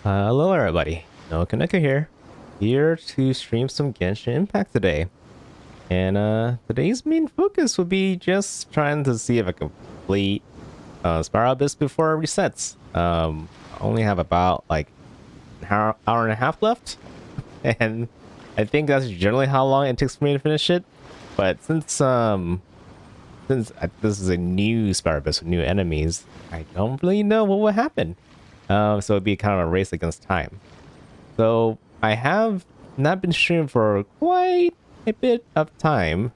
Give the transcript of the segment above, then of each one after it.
Hello everybody, NoukonNeko here to stream some Genshin Impact today. And today's main focus will be just trying to see if I can complete Spiral Abyss before it resets. I only have about like an hour and a half left, and I think that's generally how long it takes for me to finish it. But since this is a new Spiral Abyss with new enemies, I don't really know what will happen. So it'd be kind of a race against time. So I have not been streaming for quite a bit of time.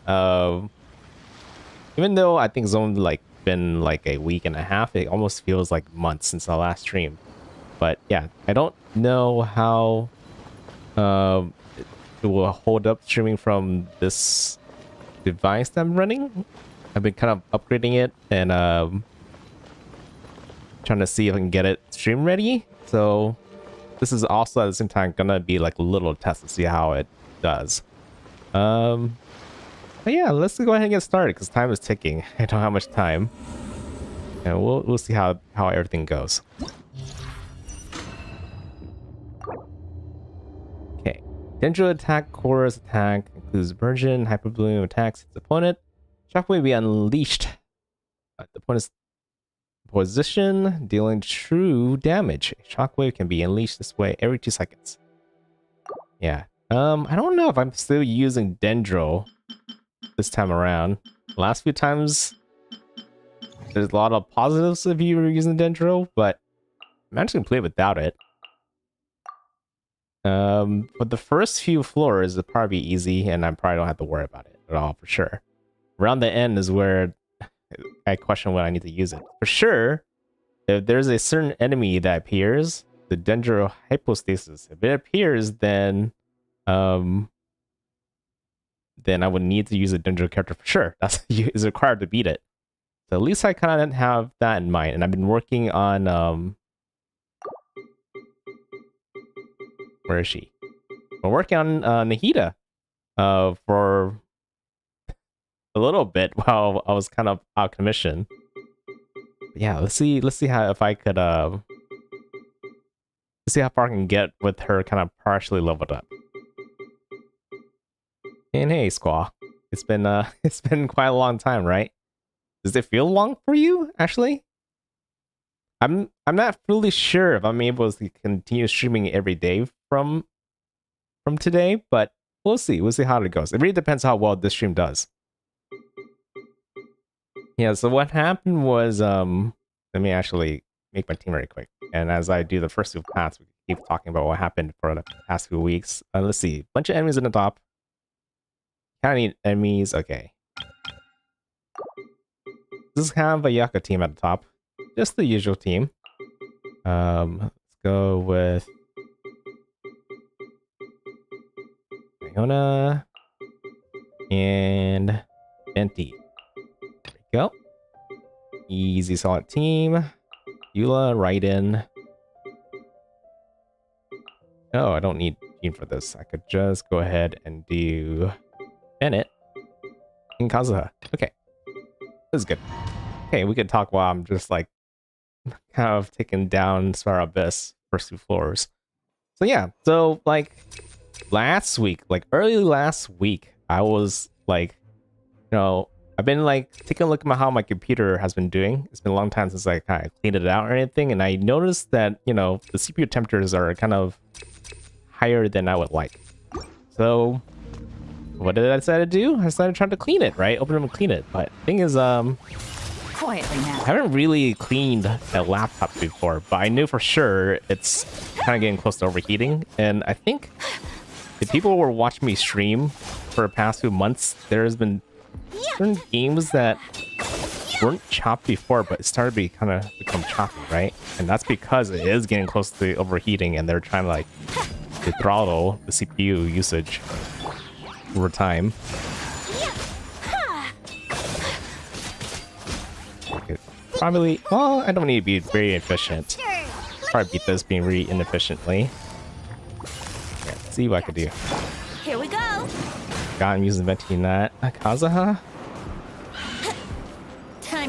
Even though I think it's only like been like a week and a half, it almost feels like months since the last stream. But yeah, I don't know how it will hold up streaming from this device that I'm running. I've been kind of upgrading it and trying to see if I can get it stream ready. So this is also at the same time gonna be like a little test to see how it does. But yeah, let's go ahead and get started because time is ticking. I don't have much time, and we'll see how everything goes. Okay, Dendro attack, chorus attack includes version, hyper bloom attacks its opponent. Shockwave be unleashed at the opponent's position, dealing true damage. A shockwave can be unleashed this way every 2 seconds. Yeah. I don't know if I'm still using Dendro this time around. Last few times, there's a lot of positives if you were using Dendro, but I'm actually gonna play without it. But the first few floors will probably be easy, and I probably don't have to worry about it at all for sure. Around the end is where I question when I need to use it. For sure, if there's a certain enemy that appears, the Dendro hypostasis, if it appears, then I would need to use a Dendro character for sure. That's is required to beat it. So at least I kind of have that in mind, and I've been working on where is she? I'm working on Nahida for a little bit while I was kind of out of commission. But yeah, let's see how if I could let's see how far I can get with her kind of partially leveled up. And hey, Squaw, it's been quite a long time, right? Does it feel long for you, actually? I'm not fully sure if I'm able to continue streaming every day from today, but we'll see. We'll see how it goes. It really depends how well this stream does. Yeah, so what happened was, let me actually make my team very quick. And as I do the first two paths, we keep talking about what happened for the past few weeks. Let's see. Bunch of enemies in the top. Kind of need enemies. Okay. This is kind of a Yaka team at the top. Just the usual team. Let's go with Iona and Venti. Go. Easy, solid team. Eula, Raiden. Oh, I don't need Jean for this. I could just go ahead and do Bennett and Kazuha. Okay. This is good. Okay, we could talk while I'm just like kind of taking down Spiral Abyss first 2 floors. So yeah, so like last week, like early last week, I was like, you know, I've been like taking a look at how my computer has been doing. It's been a long time since I kind of cleaned it out or anything, and I noticed that, you know, the CPU temperatures are kind of higher than I would like. So what did I decide to do? I decided to try to clean it, right? Open it and clean it. But the thing is, quietly now. I haven't really cleaned a laptop before, but I knew for sure it's kind of getting close to overheating. And I think if people were watching me stream for the past few months, there's been certain games that weren't chopped before, but it started to become choppy, right? And that's because it is getting close to overheating, and they're trying to like throttle the CPU usage over time. Probably, well, I don't need to be very efficient. Probably beat this being really inefficiently. Yeah, see what I could do. Here we go. God, I'm using Venti that. Kazuha?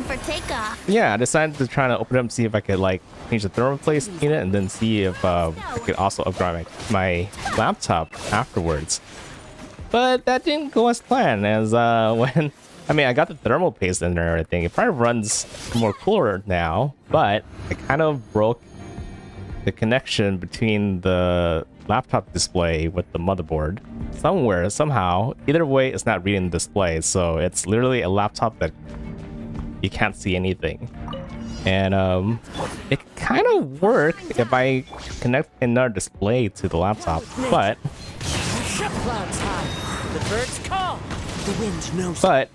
Time for takeoff. Yeah, I decided to try to open it up and see if I could like change the thermal place in it, and then see if I could also upgrade my laptop afterwards. But that didn't go as planned, as when I mean I got the thermal paste in there and everything. It probably runs more cooler now, but it kind of broke the connection between the laptop display with the motherboard. Somewhere, somehow, either way, it's not reading the display, so it's literally a laptop that you can't see anything. And it kind of worked if I connect another display to the laptop, but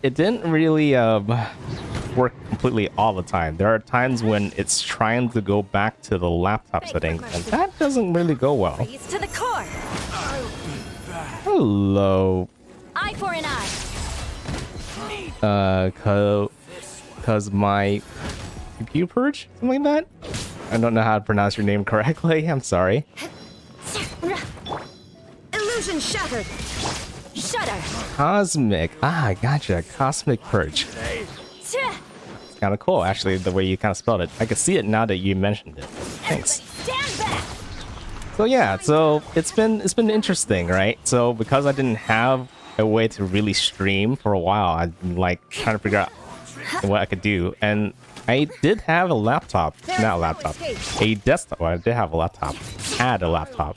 it didn't really work completely all the time. There are times when it's trying to go back to the laptop settings, and that doesn't really go well. To the core. Hello. Eye for an eye. Cause my computer purge? Something like that? I don't know how to pronounce your name correctly. I'm sorry. Illusion shattered. Shudder. Cosmic. Ah, gotcha. Cosmic purge. It's kind of cool, actually, the way you kind of spelled it. I can see it now that you mentioned it. Thanks. Stand back. So yeah, so it's been interesting, right? So because I didn't have a way to really stream for a while, I've been like trying to figure out what I could do, and I did have a laptop, not a laptop, a desktop. Well, I did have a laptop, had a laptop,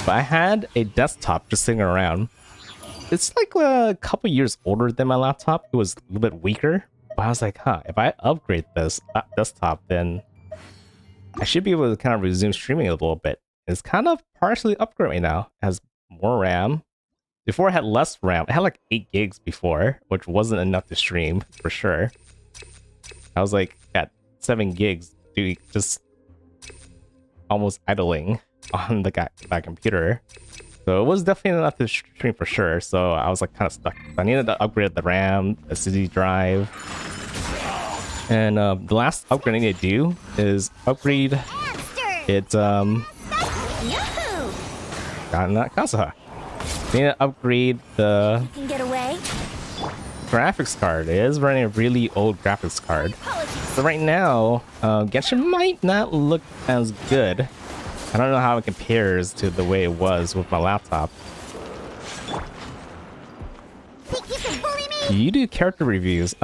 but I had a desktop just sitting around. It's like a couple years older than my laptop. It was a little bit weaker, but I was like, if I upgrade this desktop, then I should be able to kind of resume streaming a little bit. It's kind of partially upgraded right now. It has more RAM. Before it had less RAM. It had like 8 gigs before, which wasn't enough to stream for sure. I was like at 7 gigs, dude, just almost idling on that computer. So it was definitely enough to stream for sure. So I was like kind of stuck. I needed to upgrade the RAM, the CD drive. And the last upgrade I need to do is upgrade it, Kazuha. I need to upgrade the graphics card. It is running a really old graphics card. So right now, Genshin might not look as good. I don't know how it compares to the way it was with my laptop. You do character reviews.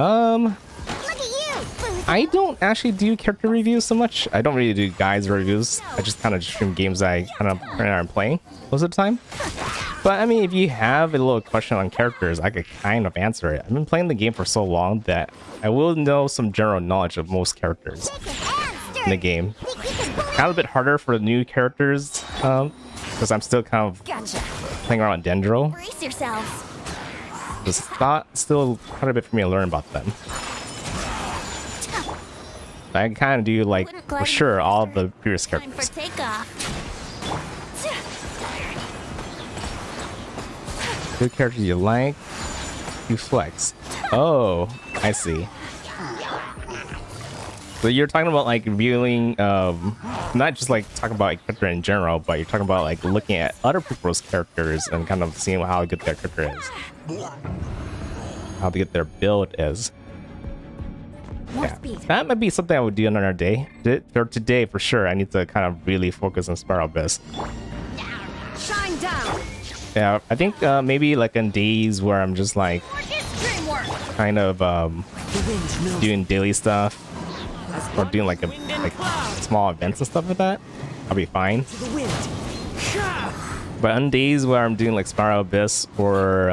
I don't actually do character reviews so much. I don't really do guides reviews. I just kind of stream games I kind of am playing most of the time. But I mean, if you have a little question on characters, I could kind of answer it. I've been playing the game for so long that I will know some general knowledge of most characters in the game. Kind of a bit harder for the new characters, because I'm still kind of playing around with Dendro. Brace yourselves. It's still quite a bit for me to learn about them. I can kind of do, like, for sure, all the previous characters. Good characters you like, you flex. Oh, I see. So you're talking about like reviewing, not just like talking about a character in general, but you're talking about like looking at other people's characters and kind of seeing how good their character is, how good their build is. Yeah, that might be something I would do another day. For today, for sure, I need to kind of really focus on Spiral Abyss. Shine down. Yeah, I think maybe like on days where I'm just like kind of doing daily stuff or doing like small events and stuff like that, I'll be fine. But on days where I'm doing like Spiral Abyss or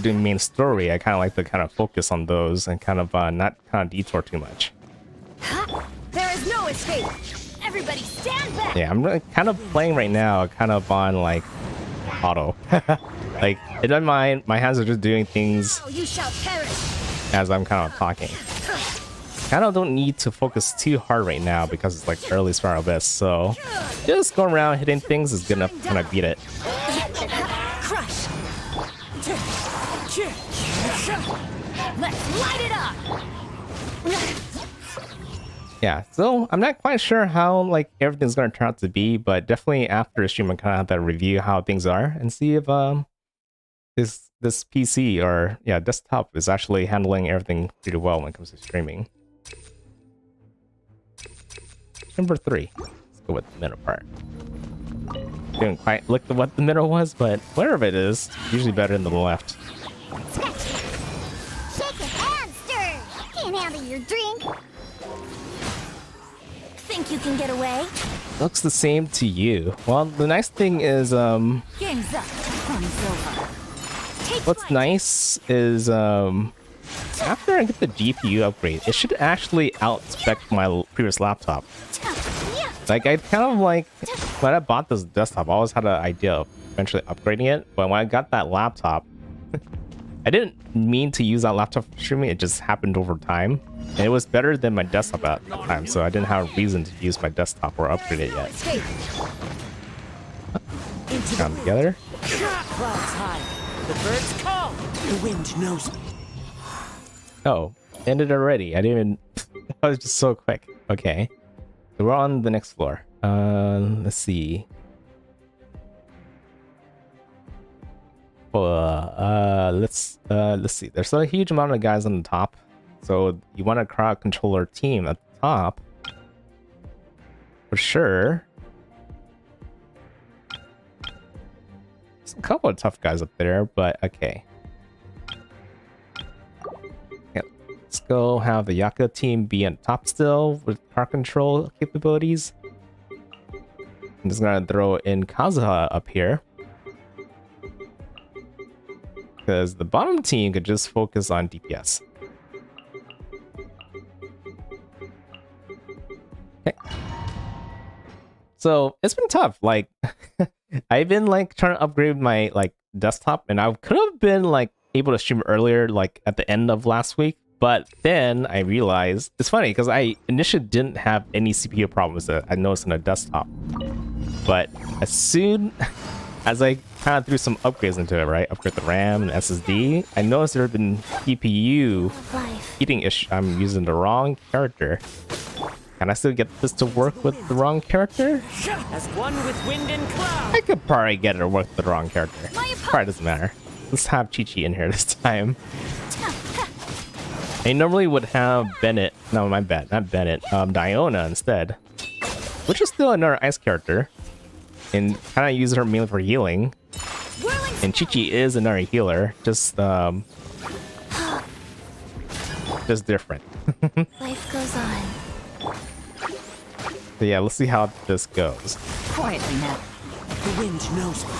doing main story, I kind of like to kind of focus on those and kind of not kind of detour too much. There is no escape. Everybody stand back. Yeah, I'm kind of playing right now, kind of on like auto. Like it doesn't mind. My hands are just doing things You shall perish. as I'm kind of talking. Kind of don't need to focus too hard right now because it's like early Spiral Abyss. So just going around hitting things is good enough to kind of beat it. Crush. Let's light it up. Yeah, so I'm not quite sure how like everything's gonna turn out to be, but definitely after the stream I kind of have to review how things are and see if this PC or yeah desktop is actually handling everything pretty well when it comes to streaming. Number 3. Let's go with the middle part. Didn't quite look at what the middle was, but wherever it is, usually better than the left. Shake it and stir. Can't handle your drink. Think you can get away? Looks the same to you. Well, the nice thing is Game's up. Fun's over. Take what's flight. nice is after I get the GPU upgrade, it should actually outspec my previous laptop. Yeah. Like I kind of like when I bought this desktop, I always had an idea of eventually upgrading it, but when I got that laptop, I didn't mean to use that laptop for streaming, it just happened over time. And it was better than my desktop at the time, so I didn't have a reason to use my desktop or upgrade it yet. Escape. Come together. Clouds high, the birds call, the wind knows me. Oh, ended already. I didn't even that was just so quick. Okay. So we're on the next floor. Let's see. Let's see. There's a huge amount of guys on the top. So you want a crowd controller team at the top. For sure. There's a couple of tough guys up there, but okay. Okay, let's go have the Yaka team be on top still with car control capabilities. I'm just gonna throw in Kazuha up here. Because the bottom team could just focus on DPS. Okay. So it's been tough. Like I've been like trying to upgrade my like desktop, and I could have been like able to stream earlier, like at the end of last week. But then I realized it's funny because I initially didn't have any CPU problems that I noticed on a desktop. But as soon as I kind of threw some upgrades into it, right? Upgrade the RAM and SSD. I noticed there have been CPU Life. heating issue. I'm using the wrong character. Can I still get this to work with the wrong character? As one with wind and cloud. I could probably get it to work with the wrong character. Probably doesn't matter. Let's have Chi-Chi in here this time. I normally would have Bennett. No, my bad. Not Bennett. Diona instead. Which is still another ice character. And kind of use her mainly for healing. And Chi-Chi is another healer. Just different. Life goes on. So yeah, let's see how this goes. Quietly now. The wind knows me.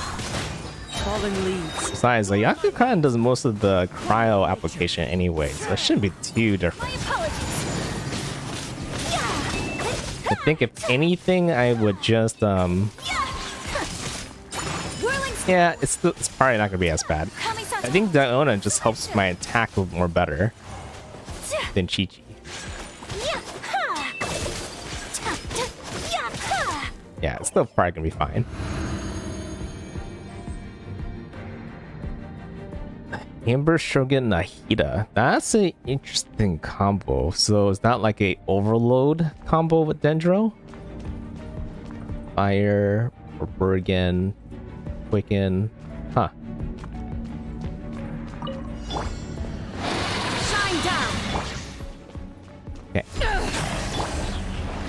Falling leaves. Besides, like, Yaku kind of does most of the cryo application anyway, so it shouldn't be too different. My apologies. I think if anything, I would just Whirling yeah, it's probably not gonna be as bad. coming I think Diona just helps my attack a little more better than Chi-Chi. Yeah, it's still probably gonna be fine. Amber Shogun Nahida. That's an interesting combo. So is that like a overload combo with Dendro? Fire, or Bergen, Quicken. Huh. Shine down. Okay.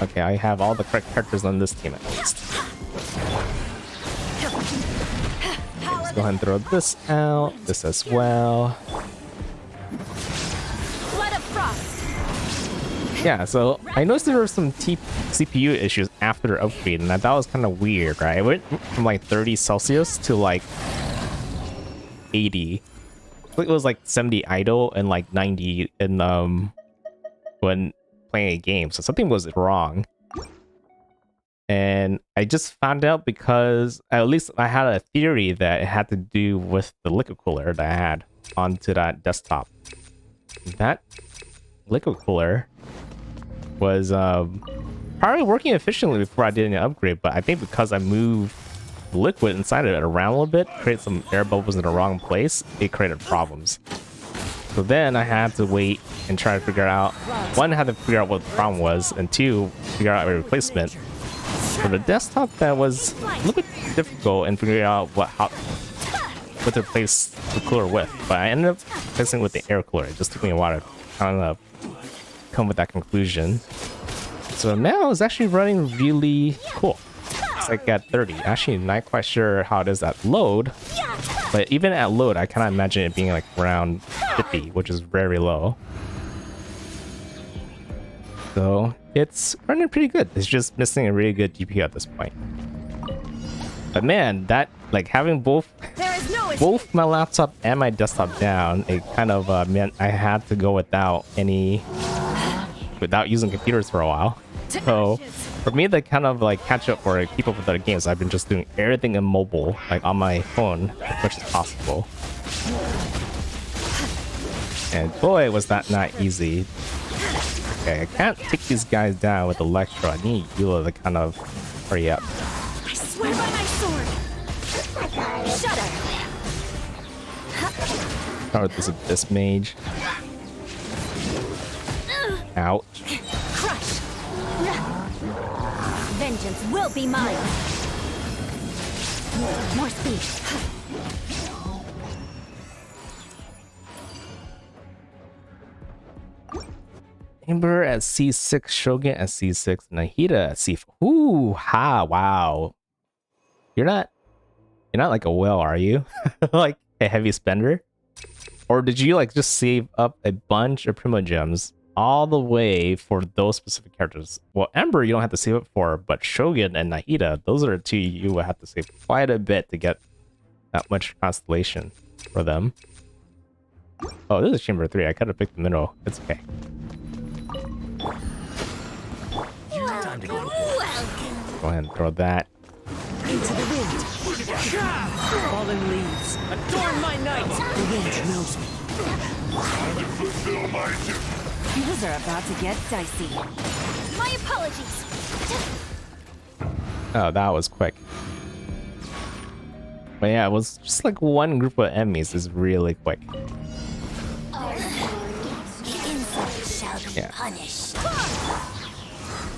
Okay, I have all the correct characters on this team at least. Let's go ahead and throw this out. This as well. Flood of frost. Yeah, so I noticed there were some CPU issues after the upgrade, and I thought it was kind of weird, right? It went from like 30 Celsius to like 80. I think it was like 70 idle and like 90 in when playing a game, so something was wrong. And I just found out because at least I had a theory that it had to do with the liquid cooler that I had onto that desktop. That liquid cooler was probably working efficiently before I did an upgrade, but I think because I moved the liquid inside of it around a little bit, created some air bubbles in the wrong place, it created problems. So then I had to wait and try to figure out, one, I had to figure out what the problem was, and two, figure out a replacement. For the desktop, that was a little bit difficult in figuring out what to place the cooler with, but I ended up placing with the air cooler. It just took me a while to kind of come with that conclusion. So now it's actually running really cool. It's like at 30. Actually, not quite sure how it is at load, but even at load, I kind of imagine it being like around 50, which is very low. So it's running pretty good. It's just missing a really good GPU at this point. But man, that like having both my laptop and my desktop down, it kind of meant I had to go without using computers for a while. So for me to kind of like catch up or keep up with other games, I've been just doing everything in mobile, like on my phone, as much as possible. And boy, was that not easy. Okay, I can't take these guys down with Electro. I need Eula to kind of hurry up. I swear by my sword. Shudder. Start with this mage. Ouch. Crush. Vengeance will be mine. More speed. Amber at C6, Shogun at C6, Nahida at C4. Ooh, ha, wow. You're not like a whale, are you? Like a heavy spender? Or did you like just save up a bunch of Primo Gems all the way for those specific characters? Well, Ember you don't have to save up for, but Shogun and Nahida, those are the two you will have to save quite a bit to get that much constellation for them. Oh, this is Chamber 3. I could have picked the middle. It's okay. Go ahead and throw that. Into the wind. Fallen leaves. Adorn my night. The wind knows me. Things are about to get dicey. My apologies. Oh, that was quick. But yeah, it was just like one group of enemies is really quick. Yeah. I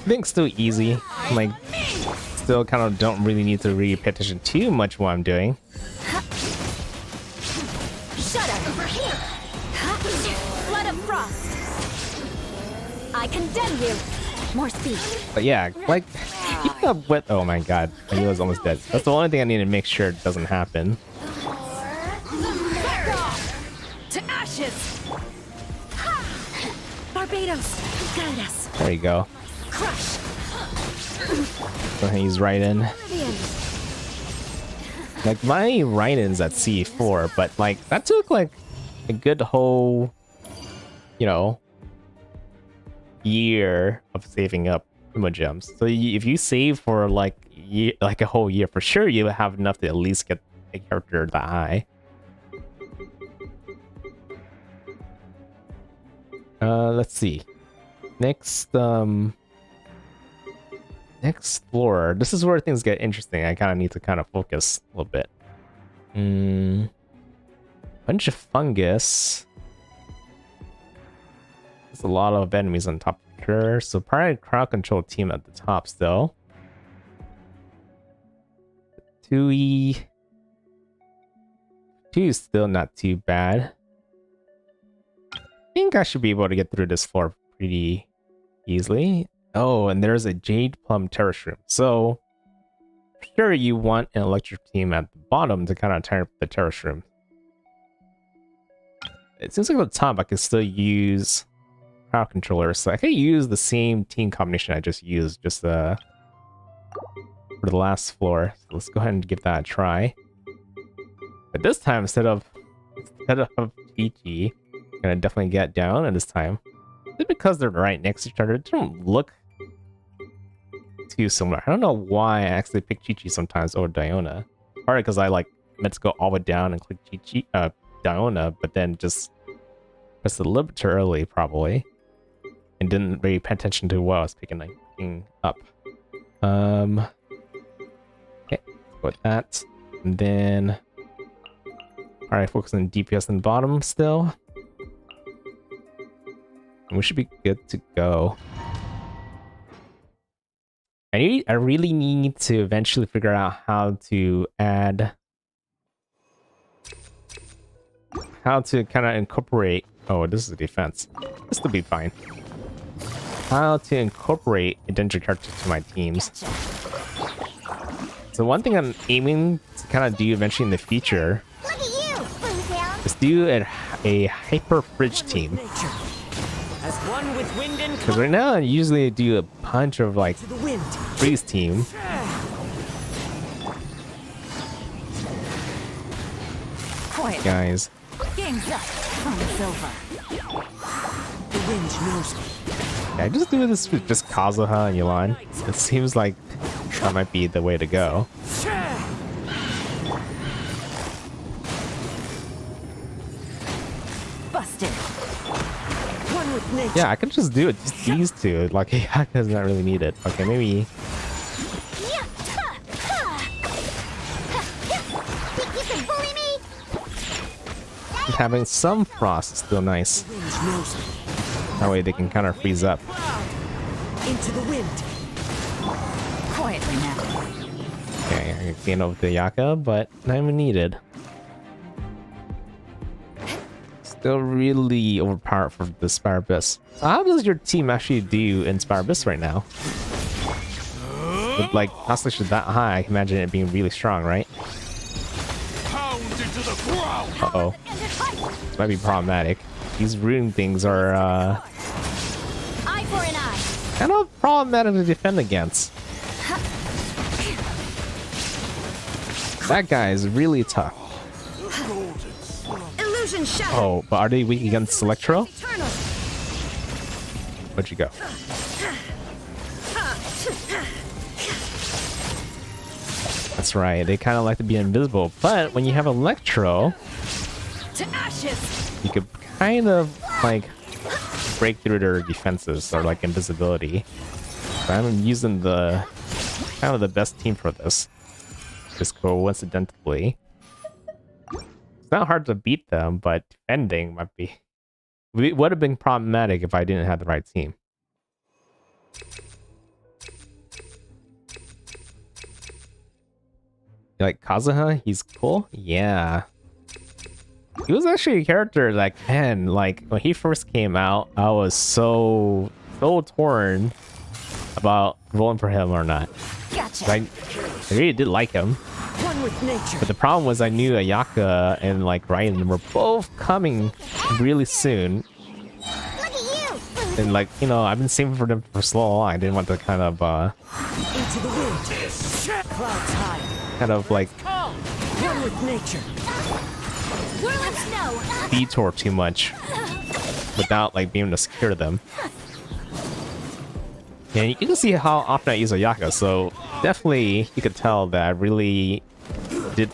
think still easy. Like, still kind of don't really need to really pay attention too much what I'm doing. Shut up over here. Flood of frost. I condemn you. More speed. But yeah, like, keep up with. Oh my god, I knew I was almost dead. That's the only thing I need to make sure it doesn't happen. To ashes. Barbados, guide us. There you go. Crush. Go ahead and use right in. Like my right-ins at C4, but like that took like a good whole, you know, year of saving up Primo Gems. So if you save for like a whole year, for sure you have enough to at least get a character that high. Let's see. Next floor. This is where things get interesting. I kind of need to kind of focus a little bit. Bunch of fungus. There's a lot of enemies on top of her. So probably crowd control team at the top still. 2E. 2 is still not too bad. I think I should be able to get through this floor pretty easily. Oh, and there's a Jade Plum Terrace Room. So, sure, you want an electric team at the bottom to kind of turn up the Terrace Room. It seems like at the top I can still use crowd controllers. So I could use the same team combination I just used just for the last floor. So let's go ahead and give that a try. But this time, instead of Chi-Chi, I'm gonna definitely get down. And this time, it's because they're right next to each other, they don't look too similar. I don't know why I actually pick Chi-Chi sometimes over Diona. Probably because I like meant to go all the way down and click Diona, but then just pressed a little bit too early probably, and didn't really pay attention to what I was picking up. Okay, let's go with that, and then alright, focus on DPS in the bottom still. We should be good to go. I really need to eventually figure out how to add how to kind of incorporate. Oh, this is a defense. This will be fine. How to incorporate a danger character to my teams. So one thing I'm aiming to kind of do eventually in the future Look at you, Boomtown. is do a hyper fridge team. As one with wind and Because right now I usually do a bunch of like to the wind. freeze team. Quiet. Guys. Game's up. It's over. The wind knows me. Yeah, I just do this with just Kazuha and Yelan. It seems like that might be the way to go. Busted. One with nature. Yeah, I could just do it. Just these two. Like, Hyaka's not really needed. Okay, maybe. Yeah. Ha, ha. Think you can bully me? Having some frost is still nice. The wind knows me. That way they can kind of freeze up. Into the wind. Quietly now. Okay, I can gain over the Yaka, but not even needed. Still really overpowered for the Spire Abyss. So how does your team actually do in Spire Abyss right now? With like constellation that high, I can imagine it being really strong, right? Uh-oh. This might be problematic. These rune things are Eye for an eye. kind of problematic to defend against. That guy is really tough. Illusion shattered. Oh, but are they weak against Electro? Eternal. Where'd you go? That's right, they kind of like to be invisible, but when you have Electro, To ashes. you could kind of like break through their defenses or like invisibility. So I'm using the kind of the best team for this. Just coincidentally. It's not hard to beat them, but defending might be... It would have been problematic if I didn't have the right team. You like Kazuha? He's cool? Yeah. He was actually a character that, man, like, when he first came out, I was so torn about rolling for him or not. Gotcha. I really did like him. One with nature. But the problem was I knew Ayaka and like Ryan were both coming really soon. Look at you. And like, you know, I've been saving for them for so long. I didn't want to kind of Into the wind. Clouds high. like One with nature. Whirling snow. detour too much without like being able to secure them. And you can see how often I use Ayaka, so definitely you could tell that I really did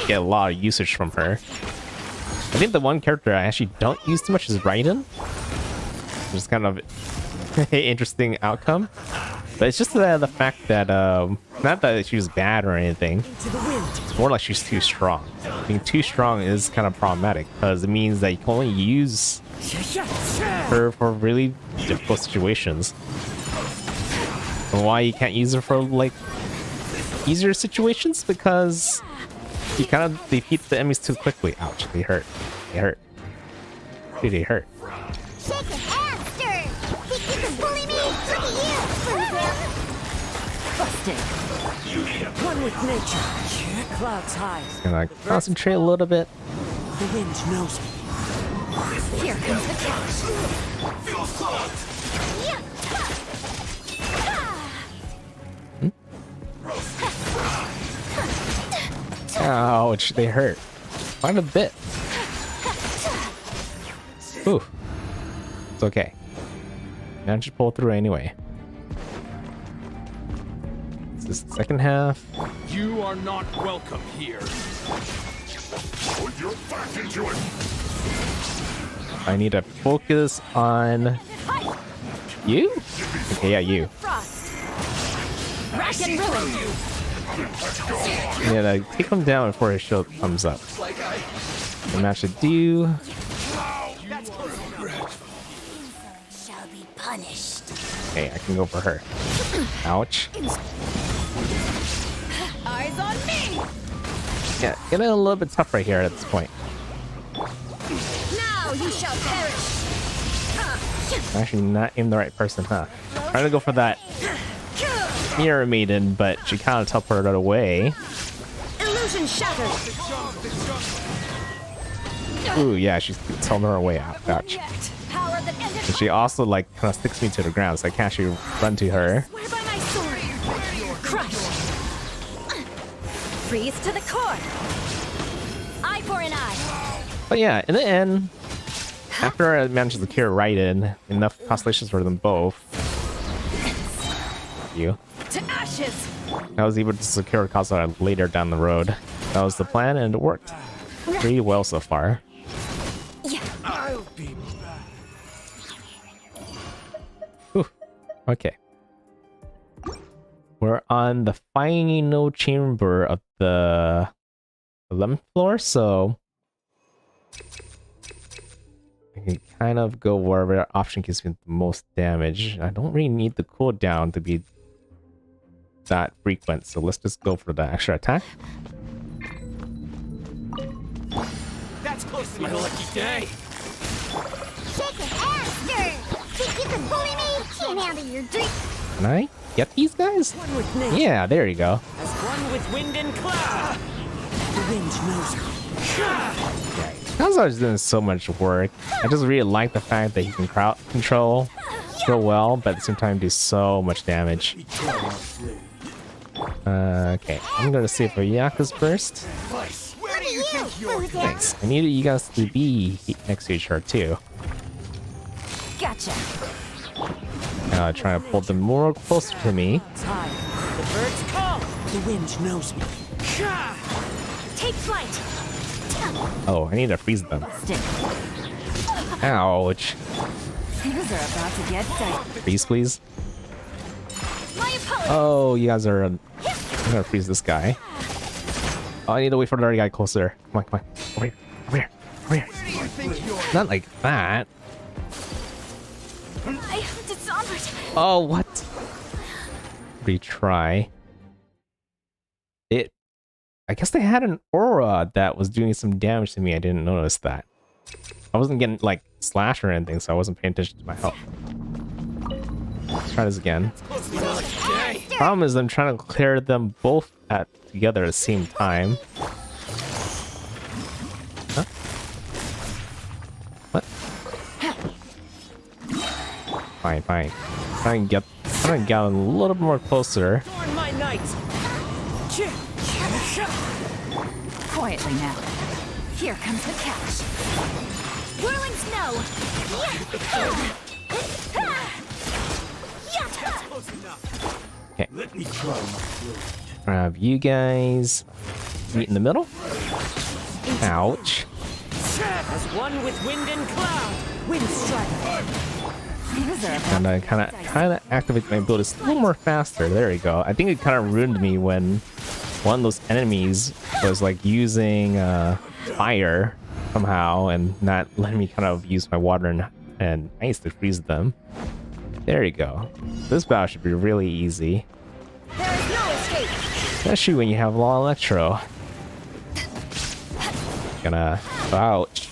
get a lot of usage from her. I think the one character I actually don't use too much is Raiden. Which is kind of an interesting outcome. But it's just the fact that, not that she was bad or anything. Into the wind. It's more like she's too strong. Being too strong is kind of problematic because it means that you can only use her for really difficult situations. And why you can't use her for like easier situations? Because you kind of defeat the enemies too quickly. Ouch, they hurt. They hurt. Dude, they hurt. Shake it and stir. Think you can bully me? Look at you. Busted. One with nature. Clouds high. Gonna concentrate a little bit. The wind knows me. Here comes the catch. Yeah. Ouch, they hurt. Quite a bit. Ooh. It's okay. Managed to pull through anyway. This is the second half. You are not welcome here. Put your back into it. I need to focus on you? Okay, yeah, you. Frost. Rack and ruin. Yeah, like, take him down before his shield comes up. The match to do. Shall be punished. Okay, I can go for her. Ouch. Eyes on me. Yeah, getting a little bit tough right here at this point. Now you shall perish. Actually, not in the right person, huh? Trying to go for that Mirror Maiden, but she kind of teleported away. Illusion shattered. Ooh, yeah, she's telling her way out. Ouch. Power that ended. And she also, like, kind of sticks me to the ground, so I can't actually run to her. Where by my sword? Crush. Freeze to the core. Eye for an eye. But yeah, in the end, after I managed to cure Raiden, enough constellations for them both. You. To ashes. I was able to secure Kazuha later down the road. That was the plan, and it worked pretty well so far. I'll be back. Whew. Okay. We're on the final chamber of the 11th floor, so I can kind of go wherever option gives me the most damage. I don't really need the cooldown to be that frequent, so let's just go for the extra attack. That's close to my lucky day. Shake an ass, sir. Think you can bully me? Can't handle your drink. Can I get these guys? One with nature, Yeah, there you go. as one with wind and cloud. The wind knows me. Kazuha's doing so much work. I just really like the fact that he can crowd control so well, but at the same time do so much damage. Okay, I'm gonna save for Yaku's first. Where do you think you're Thanks. I needed you guys to be next to each other too. Gotcha. Trying to pull them more closer to me. Time. The birds call. The wind knows me. Take flight. Oh, I need to freeze them. Stick. Ouch. Things are about to get dicey. Freeze, please. My opponent. Oh, you guys are... I'm gonna freeze this guy. Oh, I need to wait for the other guy closer. Come on, come on. Over here, over here, over here. Where do you think you're Not like that. I am dishonored. Oh, what? Retry. I guess they had an aura that was doing some damage to me. I didn't notice that. I wasn't getting, like, slashed or anything, so I wasn't paying attention to my health. Let's try this again. close to my lucky day? Problem is I'm trying to clear them both together at the same time. Huh? What? Fine, fine. Trying to get a little bit more closer. Adorn my night. Quietly now. Here comes the catch. Whirling snow. Okay. Let me try my Have you guys meet in the middle? Ouch. As one with wind and cloud. Wind strike. Things are about And I kind of activate my abilities a little more faster. There we go. I think it kind of ruined me when one of those enemies was like using fire somehow and not letting me kind of use my water and ice to freeze them. There you go. This battle should be really easy, There is no escape. especially when you have Law Electro. Gonna ouch.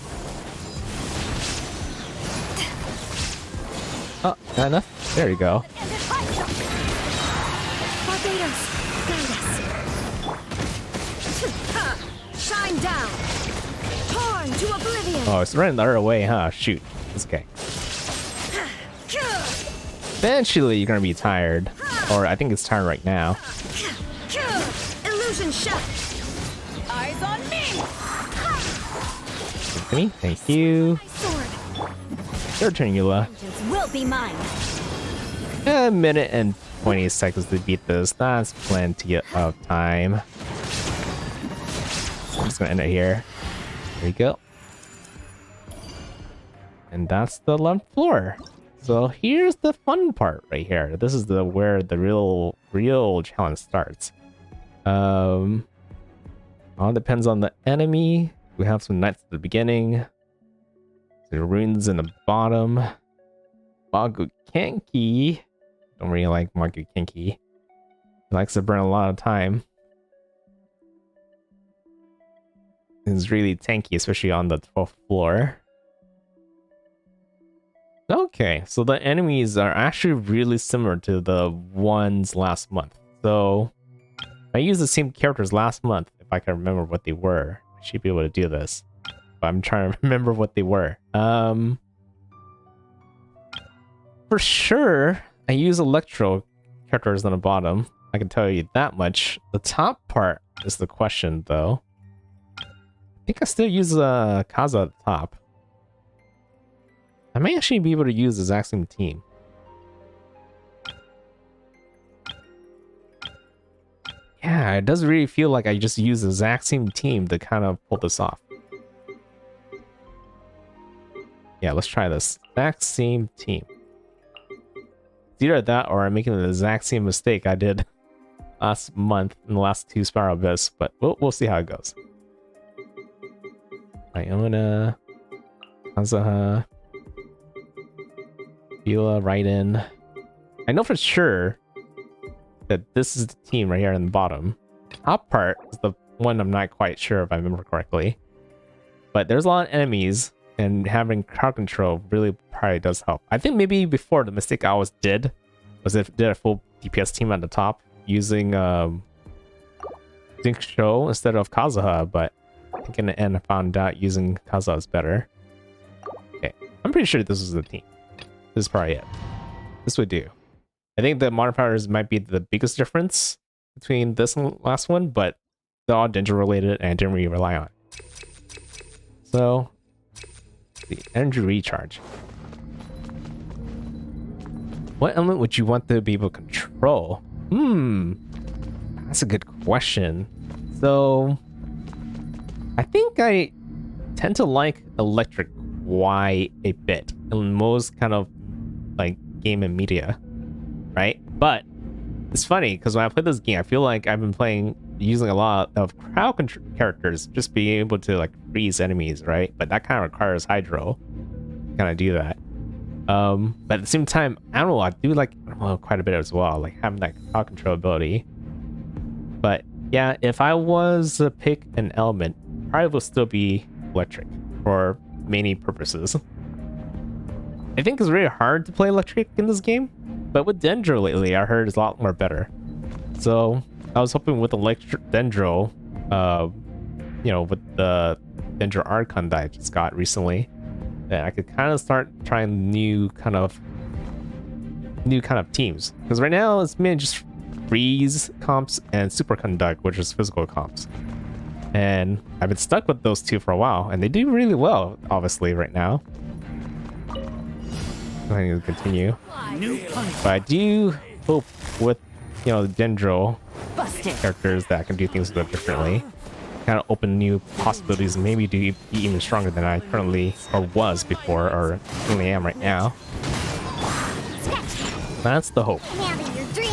Oh, not enough. There you go. Barbados, guide us. Shine down. Torn to oblivion. Oh, it's running the other way, huh? Shoot. It's okay. Eventually, you're gonna be tired. Or I think it's tired right now. Illusion shot. eyes on me. Give me. Thank you. Sword. Your turn, Eula. Vengeance will be mine. A minute and 20 seconds to beat this. That's plenty of time. I'm just gonna end it here. There you go. And that's the 11th floor. So here's the fun part right here. This is where the real challenge starts. All depends on the enemy. We have some knights at the beginning. The runes in the bottom. Magukenki. Don't really like Magukenki. He likes to burn a lot of time. is really tanky, especially on the 12th floor. Okay, so the enemies are actually really similar to the ones last month. So I used the same characters last month. If I can remember what they were, I should be able to do this. But I'm trying to remember what they were. For sure, I use Electro characters on the bottom. I can tell you that much. The top part is the question, though. I think I still use Kaza at the top. I may actually be able to use the exact same team. Yeah, it does really feel like I just use the exact same team to kind of pull this off. Yeah, let's try this. Exact same team. It's either that or I'm making the exact same mistake I did last month in the last 2 Spiral Abyss, but we'll see how it goes. Iona, Kazuha, Bila, Raiden. I know for sure that this is the team right here in the bottom. Top part is the one I'm not quite sure if I remember correctly. But there's a lot of enemies, and having crowd control really probably does help. I think maybe before the mistake I always did was if did a full DPS team at the top using Zinc Show instead of Kazuha, but I think in the end I found out using Kazuha is better. Okay, I'm pretty sure this is the team. This is probably it. This would do. I think the modifiers might be the biggest difference between this and last one, but they're all danger related and I didn't really rely on. So, the energy recharge. What element would you want to be able to control? That's a good question. So, I think I tend to like electric quite a bit in most kind of like game and media, right? But it's funny because when I play this game, I feel like I've been using a lot of crowd characters, just being able to like freeze enemies, right? But that kind of requires Hydro to kind of do that. But at the same time, I don't know, I do like quite a bit as well, like having that crowd control ability. But yeah, if I was to pick an element, probably will still be electric for many purposes. I think it's really hard to play electric in this game, but with Dendro lately, I heard it's a lot more better. So I was hoping with electric Dendro, with the Dendro Archon that I just got recently, that I could kind of start trying new kind of teams. Because right now it's mainly just freeze comps and superconduct, which is physical comps. And I've been stuck with those two for a while, and they do really well, obviously, right now. I need to continue. But I do hope with, the Dendro characters that I can do things a bit differently. Kind of open new possibilities and maybe be even stronger than I currently, or was before, or currently am right now. That's the hope. Having your drink?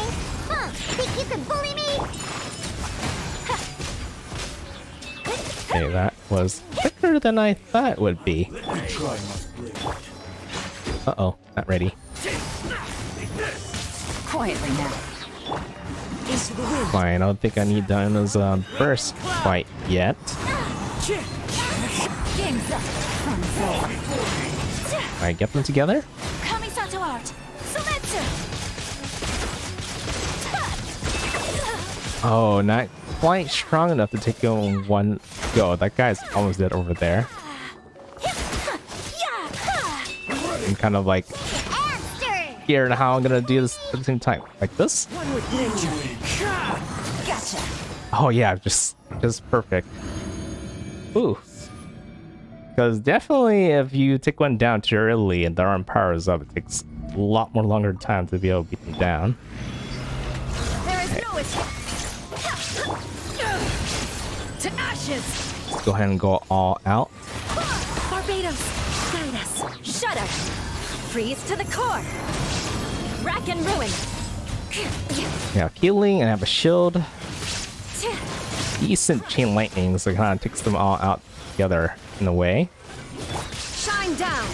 Huh? Think you can bully me? Okay, that was quicker than I thought it would be. Uh-oh, not ready. Quietly now. Fine, I don't think I need Dino's burst quite yet. Game's up. I get them together? Kamisato art. Sumetsu. Oh, not quite strong enough to take on in one go. That guy's almost dead over there. I'm kind of like scared how I'm gonna do this at the same time. Like this? Gotcha. Oh yeah, just perfect. Ooh. Because definitely if you take one down too early and the arm powers up, it takes a lot more longer time to be able to beat them down. There is no escape. To ashes. Let's go ahead and go all out. Barbados, guide us. Shudder. Freeze to the core. Rack and ruin. We have healing and I have a shield. Decent chain lightning, so it kind of takes them all out together in a way. Shine down.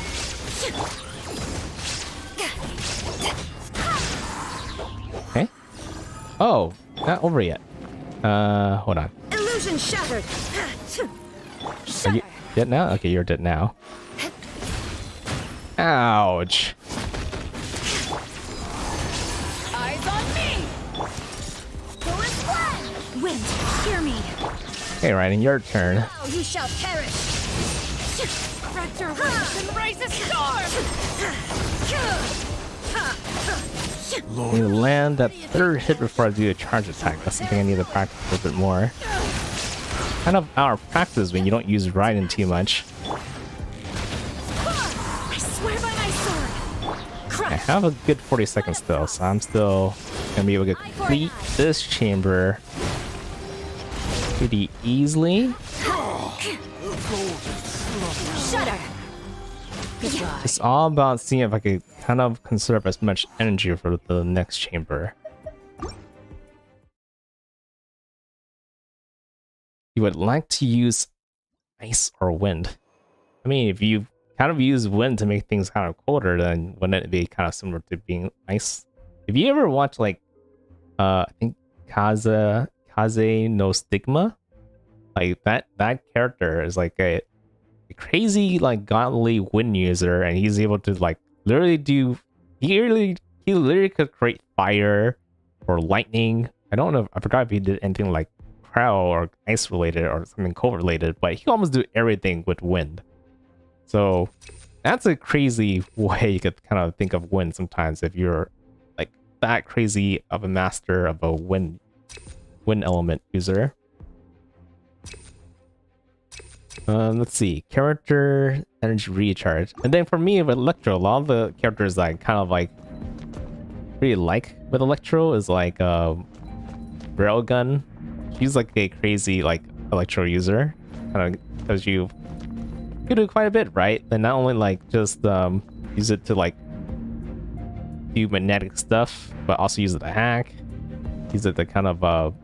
Okay. Oh, not over yet. Hold on. Illusion shattered. Dead now? Okay, you're dead now. Ouch. Eyes on me! Wind, hear me. Hey, Ryan, your turn. Now you shall perish. Spread your wings and raise a storm! You land that third hit before I do a charge attack. That's something I need to practice a little bit more. Kind of out of practice when you don't use Raiden too much. I swear by my sword. I have a good 40 seconds still, so I'm still gonna be able to complete this chamber pretty easily. Shudder. It's all about seeing if I could kind of conserve as much energy for the next chamber. You would like to use ice or wind. I mean, if you kind of use wind to make things kind of colder, then wouldn't it be kind of similar to being ice? If you ever watch like, I think Kaze no Stigma, like that character is like a crazy like godly wind user, and he's able to like literally do he literally could create fire or lightning. I don't know, I forgot if he did anything like crowd or ice related or something cold related, but he almost do everything with wind. So that's a crazy way you could kind of think of wind sometimes if you're like that crazy of a master of a wind element user. Let's see, character energy recharge, and then for me with Electro, a lot of the characters that I kind of like really like with Electro is like Railgun. She's like a crazy like Electro user, kind of because you do quite a bit, right? And not only like just use it to like do magnetic stuff, but also use it to hack. Use it to kind of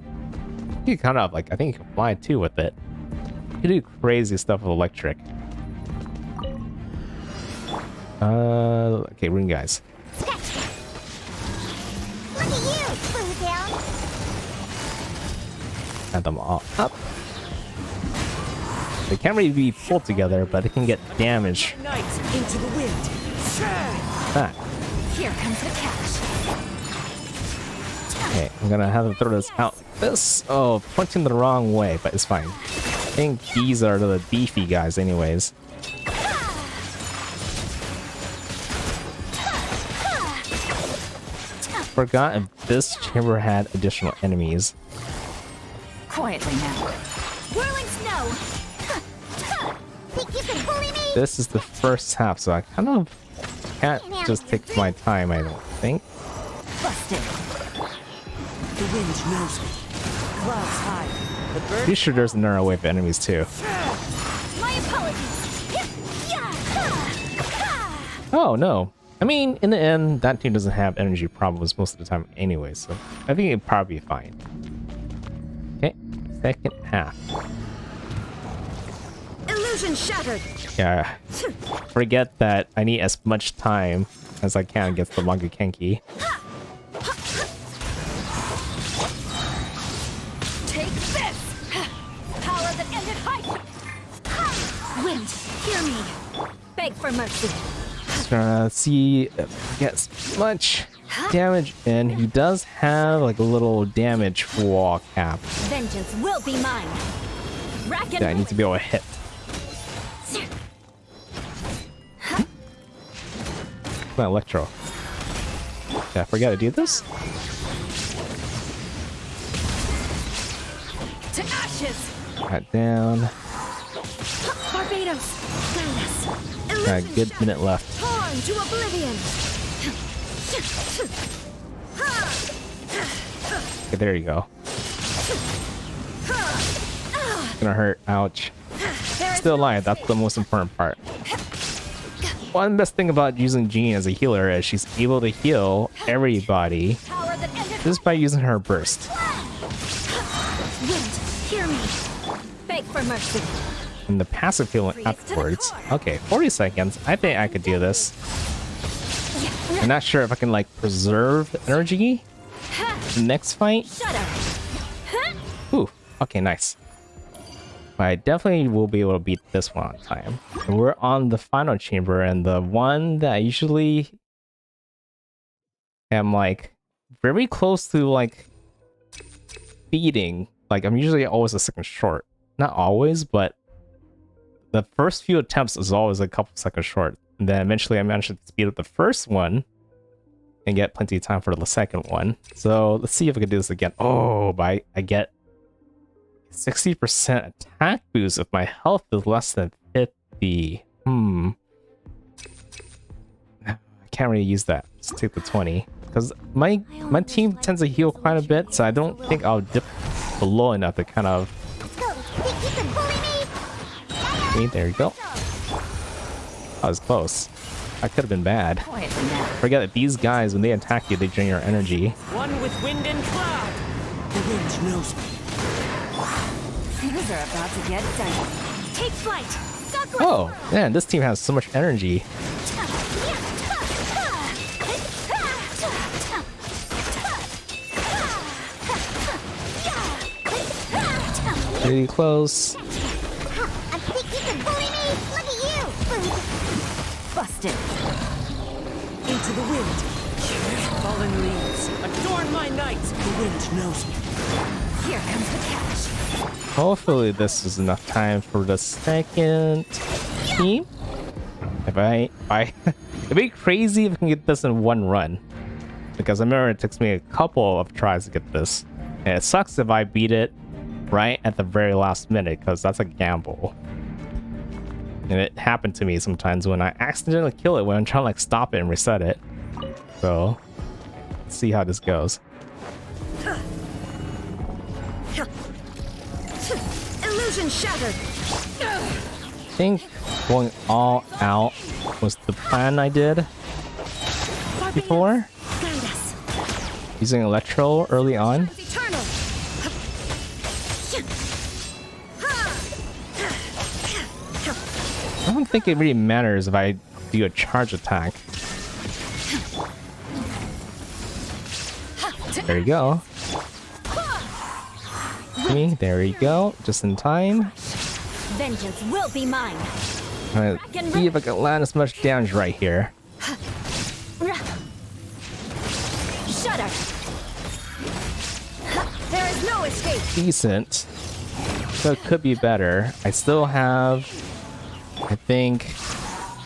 you kind of like, I think you can fly too with it. You can do crazy stuff with electric. Okay, ring guys. Look at you, Blue Down. Add them all up. They can't really be pulled together, but they can get damage. Night into the wind. That. Here comes the catch. Okay, I'm gonna have to throw this out. This, oh, pointing the wrong way, but it's fine. I think these are the beefy guys anyways. Forgot if this chamber had additional enemies. Quietly now. Whirling snow. Think you can bully me? This is the first half, so I kind of can't just take my time, I don't think. Busted. The wind knows me. Clouds high. The bird. Pretty sure there's another wave of enemies too. My apologies. Oh no. I mean, in the end, that team doesn't have energy problems most of the time anyway, so I think it'd probably be fine. Okay, second half. Illusion shattered. Yeah, forget that I need as much time as I can against the Manga Kenki. Take this! Power that ended hype. Wind, hear me. Beg for mercy. Just gonna see if he gets much damage in. He does have like a little damage wall cap Vengeance will be mine. Rack and that I need to be able to hit. My Electro. Yeah, I forgot to do this. To ashes! Got down. Barbados. Guide us. Got a good minute left. Torn to oblivion. Okay, there you go. Gonna hurt. Ouch. Still alive. That's the most important part. One best thing about using Jean as a healer is she's able to heal everybody Power that ended just by using her burst. Wind, hear me. Beg for mercy. And the passive healing afterwards. Okay, 40 seconds. I think I could do this. I'm not sure if I can like preserve the energy next fight. Shudder. Ooh, okay, nice. But I definitely will be able to beat this one on time. And we're on the final chamber, and the one that I usually am like very close to like beating. Like I'm usually always a second short. Not always, but the first few attempts is always a couple seconds short. And then eventually I managed to speed up the first one and get plenty of time for the second one. So let's see if I can do this again. Oh, but I get 60% attack boost if my health is less than 50. I can't really use that. Just take the 20. Because my team tends to heal quite a bit, so I don't think I'll dip below enough to kind of... Okay, there you go. That was close. That could have been bad. Forget that these guys, when they attack you, they drain your energy. One with wind and cloud. The wind knows me. Things are about to get done. Take flight. Oh, man, this team has so much energy. Pretty close. I think you can bully me. Look at you. Busted. Into the wind. Fallen leaves. Adorn my night. The wind knows me. Here comes the catch. Hopefully this is enough time for the second team. It'd be crazy if I can get this in one run. Because I remember it takes me a couple of tries to get this. And it sucks if I beat it right at the very last minute, because that's a gamble. And it happened to me sometimes when I accidentally kill it when I'm trying to like stop it and reset it. So, let's see how this goes. Illusion shattered. I think going all out was the plan I did before. Guide us. Using Electro early on. Eternal. I don't think it really matters if I do a charge attack. There you go. Okay, there you go. Just in time. Vengeance will be mine. I'm gonna see if I can land as much damage right here. Shudder. There is no escape. Decent. So it could be better. I still have, I think,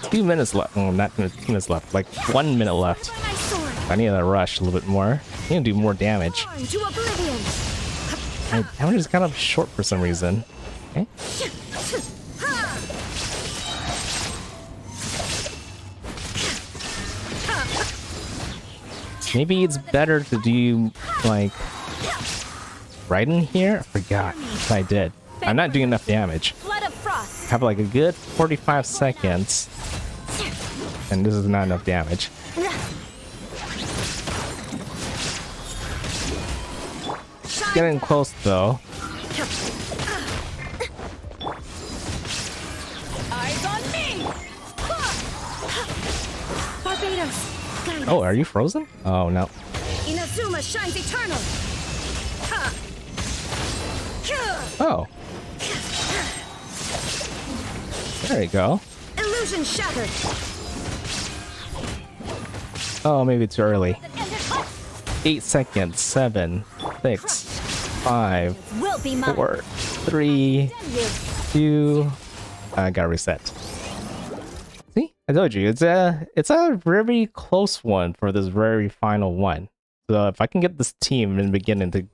2 minutes left. Oh, not 2 minutes left. Like 1 minute left. My sword. I need to rush a little bit more. I need to do more damage. Born to oblivion. My damage is kind of short for some reason. Okay. Maybe it's better to do like right in here. I forgot if I did. I'm not doing enough damage. Flood of frost. Have like a good 45 seconds, and this is not enough damage. Getting close though. Eyes on me. Barbados. Guide Oh, are you frozen? Oh no. Inazuma shines eternal. Oh. There you go. Illusion shattered. Oh, maybe too early. 8 seconds. 7, 6, 5, Will be mine. 4, 3, 2. I gotta reset. See, I told you it's a very close one for this very final one. So if I can get this team in the beginning to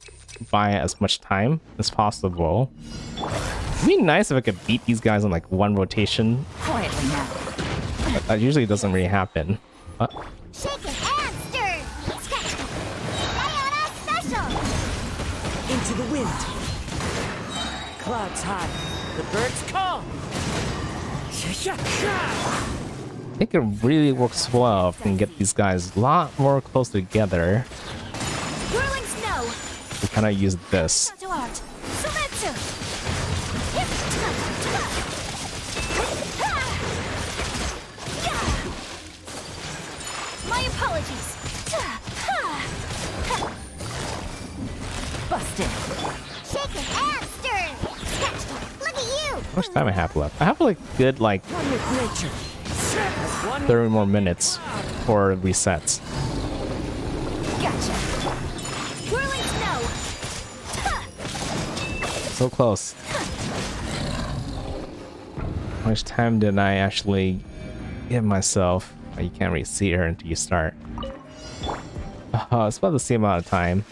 buy as much time as possible, it'd be nice if I could beat these guys on like one rotation. Quietly now. But that usually doesn't really happen. Shaken and stirred. Sketch. Diana special. Into the wind. Clouds high. The birds call. I think it really works well if we can get these guys a lot more close together. Whirling snow. We kind of use this. To art. Sumetsu. My apologies. Busted. Shaken and stirred. Sketch. Look at much time I have left? I have like good like One with nature. 30 more minutes for resets. Gotcha. Whirling snow. So close. How much time did I actually give myself? Oh, you can't really see her until you start. It's about the same amount of time.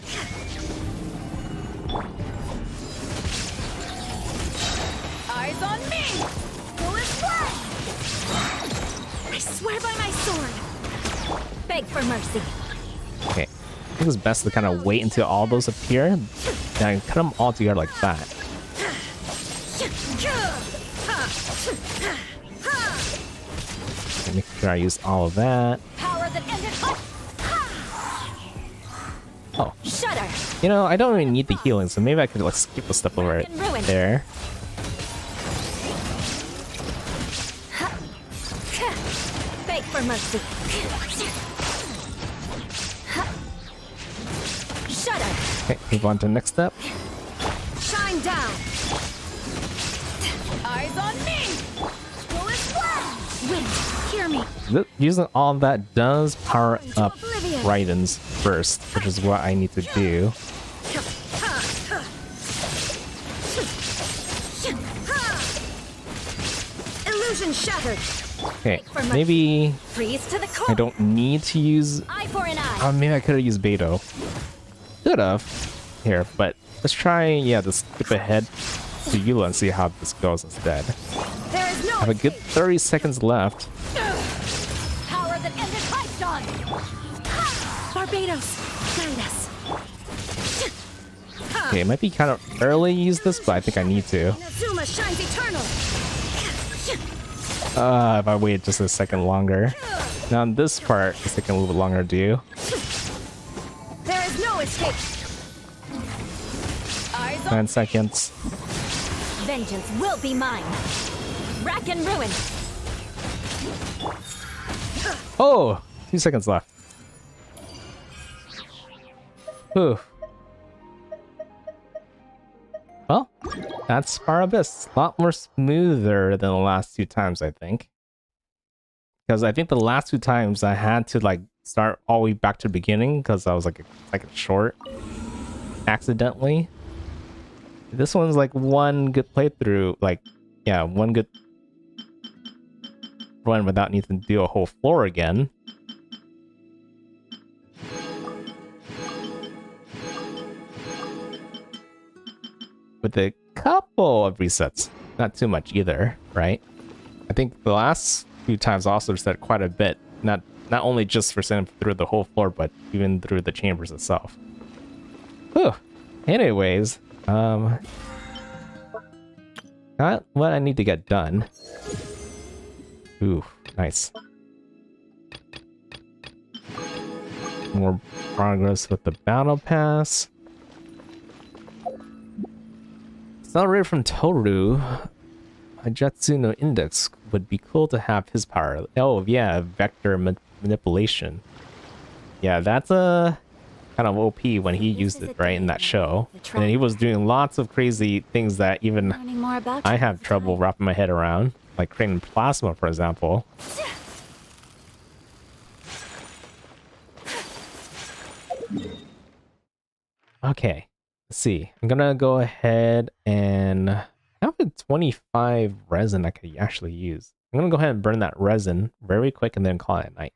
Eyes on me. Who is what? I swear by my sword. Beg for mercy. Okay. I think it's best to kind of wait until all those appear, and cut them all together like that. Okay, make sure I use all of that. Power that ended. Oh, Shudder. you know, I don't really need the healing, so maybe I could like skip a step over it there. Beg for mercy. Shudder. Okay, move on to the next step. Shine down. Eyes on me. Who is what? Wind, hear me. Using all of that does power up Raiden's first, which is what I need to do. Illusion shattered. Okay, maybe Freeze to the I core. don't need to use. Eye for an eye. Maybe I could have used Beto. Could have. Here, but let's try. Yeah, to skip ahead to Eula and see how this goes instead. There is no I have a good 30 seconds left. power that ended Python. Barbados, guide us. Okay, it might be kind of early to use this, but I think I need to. Inazuma shines eternal. If I wait just a second longer. Now on this part, it's taking a little bit longer to do. There is no escape. Eyes on 9 seconds. vengeance will be mine. Rack and ruin. Oh! 2 seconds left. Whew. Well, that's Spar Abyss. A lot more smoother than the last 2 times, I think. Because I think the last 2 times I had to like start all the way back to the beginning because I was like a short accidentally. This one's like one good playthrough, like yeah, one good run without needing to do a whole floor again. With a couple of resets, not too much either, right? I think the last few times also reset quite a bit, not only just for sending through the whole floor, but even through the chambers itself. Whew. Anyways, got what I need to get done. Ooh, nice. More progress with the battle pass. Accelerator from Toru. A Jetsuno Index would be cool to have his power. Oh yeah, vector manipulation. Yeah, that's a kind of OP when he used it right in that show. And he was doing lots of crazy things that even Learning more about I you have all the trouble time. wrapping my head around, like creating plasma, for example. Okay, let's see. I'm gonna go ahead and I have a 25 resin I could actually use. I'm gonna go ahead and burn that resin very quick and then call it a night.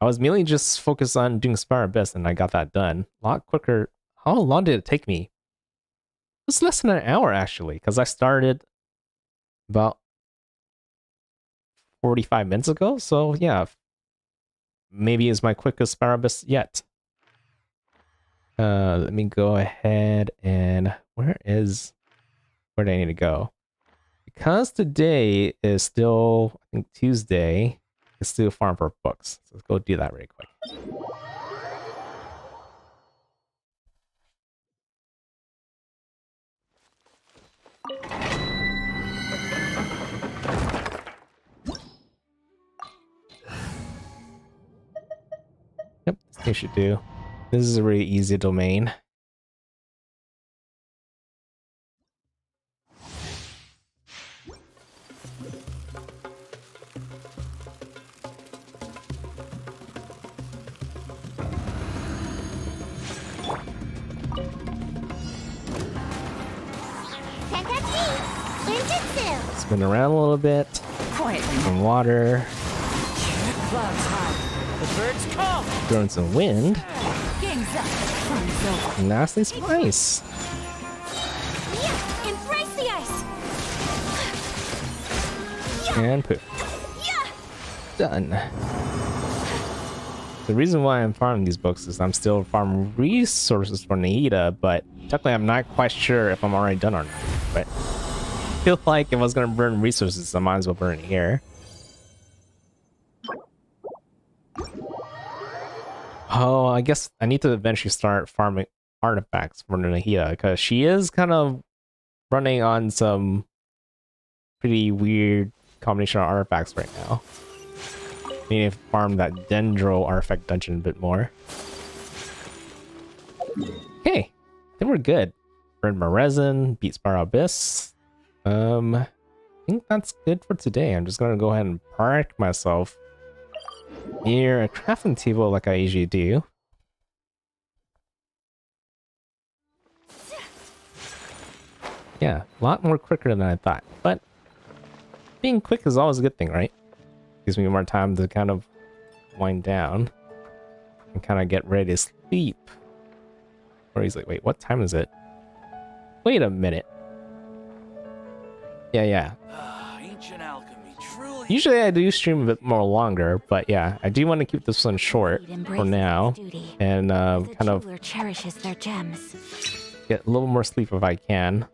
I was mainly just focused on doing Spire Abyss and I got that done a lot quicker. How long did it take me? It was less than an hour actually, because I started about 45 minutes ago. So yeah, maybe it's my quickest Spire Abyss yet. Let me go ahead and where do I need to go? Because today is still, I think Tuesday, it's still farm for books. So let's go do that really quick. Yep, this thing should do. This is a really easy domain. Jujitsu! Spin around a little bit. Quietly now. Some water. Clouds high. The birds come. Throwing some wind. Game's up. Fun's over. And lastly, some ice. Yeah! Embrace the ice! And poof. Yeah! Done. The reason why I'm farming these books is I'm still farming resources for Nahida, but technically I'm not quite sure if I'm already done or not. But I feel like if I was gonna burn resources, I might as well burn it here. Oh, I guess I need to eventually start farming artifacts for Nahida, because she is kind of running on some pretty weird combination of artifacts right now. Need to farm that Dendro artifact dungeon a bit more. Okay, I think we're good. Burned my resin, beat Spiral Abyss. I think that's good for today. I'm just gonna go ahead and park myself near a crafting table like I usually do. Yeah, a lot more quicker than I thought, but being quick is always a good thing, right? Gives me more time to kind of wind down and kind of get ready to sleep. Or he's like, wait, what time is it? Wait a minute. Yeah. Ancient alchemy, truly. Usually I do stream a bit more longer, but yeah, I do want to keep this one short for now and kind of cherishes their gems. get a little more sleep if I can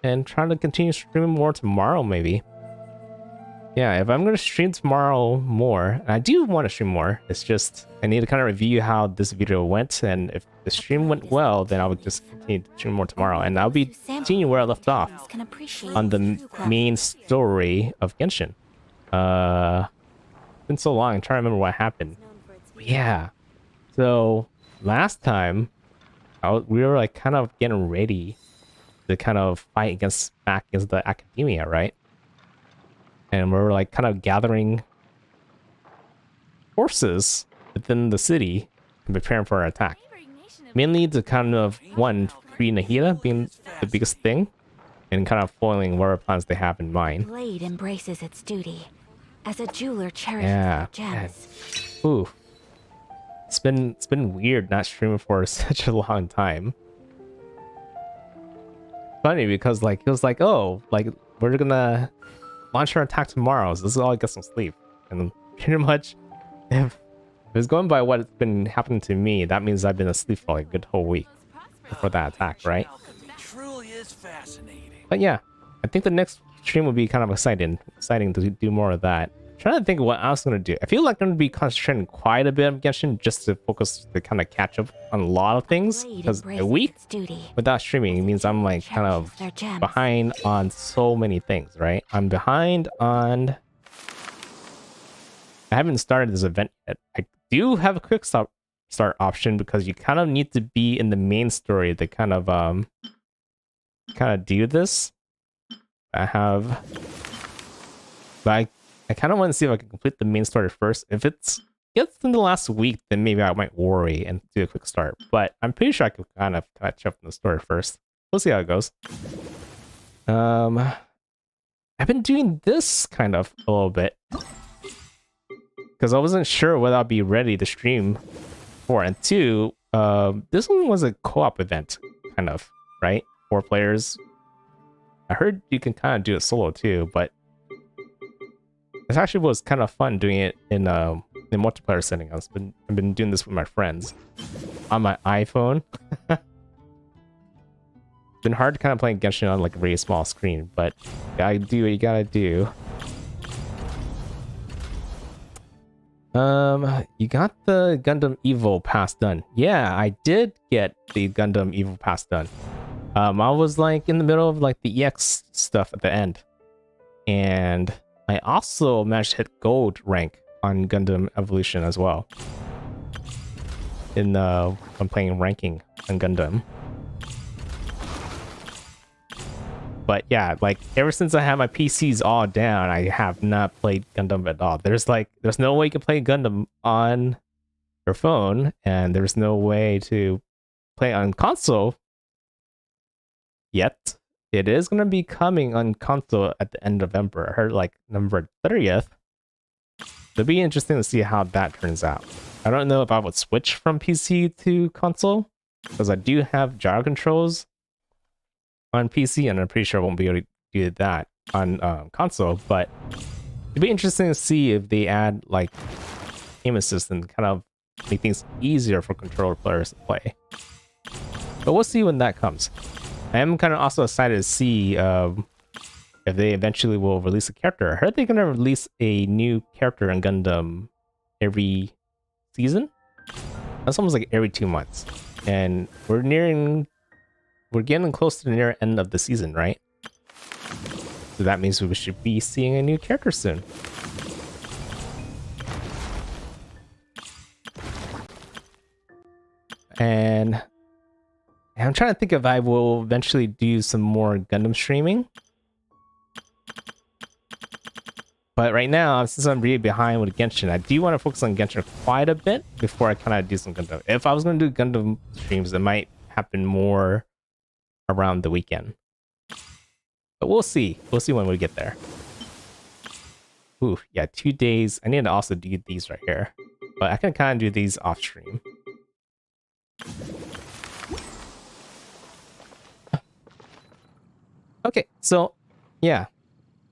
and try to continue streaming more tomorrow maybe. Yeah, if I'm going to stream tomorrow more, and I do want to stream more, it's just I need to kind of review how this video went, and if the stream went well, then I would just continue to stream more tomorrow, and I'll be continuing where I left off on the main story of Genshin. It's been so long, I'm trying to remember what happened. But yeah, so last time, we were like kind of getting ready to kind of fight back against the academia, right? And we're like kind of gathering forces within the city and preparing for our attack. Mainly to kind of, one, free Nahida being the biggest thing, and kind of foiling whatever plans they have in mind. Blade embraces its duty. As a jeweler cherishes Yeah. gems. Ooh. It's been weird not streaming for such a long time. Funny because like it was like, oh, like we're gonna launch our attack tomorrow, so this is all I get some sleep. And pretty much if it's going by what's been happening to me, that means I've been asleep for like a good whole week before that attack, right? Truly is fascinating. But yeah, I think the next stream will be kind of exciting to do more of that. Trying to think of what I was going to do. I feel like I'm going to be concentrating quite a bit on Genshin just to focus to kind of catch up on a lot of things, because a week without streaming means I'm like kind of behind on so many things, right? I'm behind on... I haven't started this event yet. I do have a quick start option because you kind of need to be in the main story to kind of do this. But I kind of want to see if I can complete the main story first. If it's gets in the last week, then maybe I might worry and do a quick start. But I'm pretty sure I can kind of catch up on the story first. We'll see how it goes. I've been doing this kind of a little bit because I wasn't sure whether I'll be ready to stream for. And two, this one was a co-op event, kind of, right? 4 players. I heard you can kind of do it solo too, but it actually was kind of fun doing it in multiplayer setting. I've been doing this with my friends on my iPhone. Been hard to kind of play Genshin on like a really small screen, but you gotta do what you gotta do. You got the Gundam Evo pass done. Yeah, I did get the Gundam Evo pass done. I was like in the middle of like the EX stuff at the end, and I also managed to hit gold rank on Gundam Evolution as well. I'm playing ranking on Gundam. But yeah, like ever since I had my PCs all down, I have not played Gundam at all. There's no way you can play Gundam on your phone, and there's no way to play on console yet. it is going to be coming on console at the end of November. I heard like November 30th. It'll be interesting to see how that turns out. I don't know if I would switch from PC to console, because I do have gyro controls on PC, and I'm pretty sure I won't be able to do that on console, but it'd be interesting to see if they add like aim assist and kind of make things easier for controller players to play. But we'll see when that comes. I am kind of also excited to see if they eventually will release a character. I heard they're going to release a new character in Gundam every season. That's almost like every 2 months. And we're getting close to the near end of the season, right? So that means we should be seeing a new character soon. And I'm trying to think if I will eventually do some more Gundam streaming. But right now, since I'm really behind with Genshin, I do want to focus on Genshin quite a bit before I kind of do some Gundam. If I was going to do Gundam streams, it might happen more around the weekend. But we'll see. We'll see when we get there. Ooh, yeah, 2 days. I need to also do these right here. But I can kind of do these off stream. Okay, so yeah,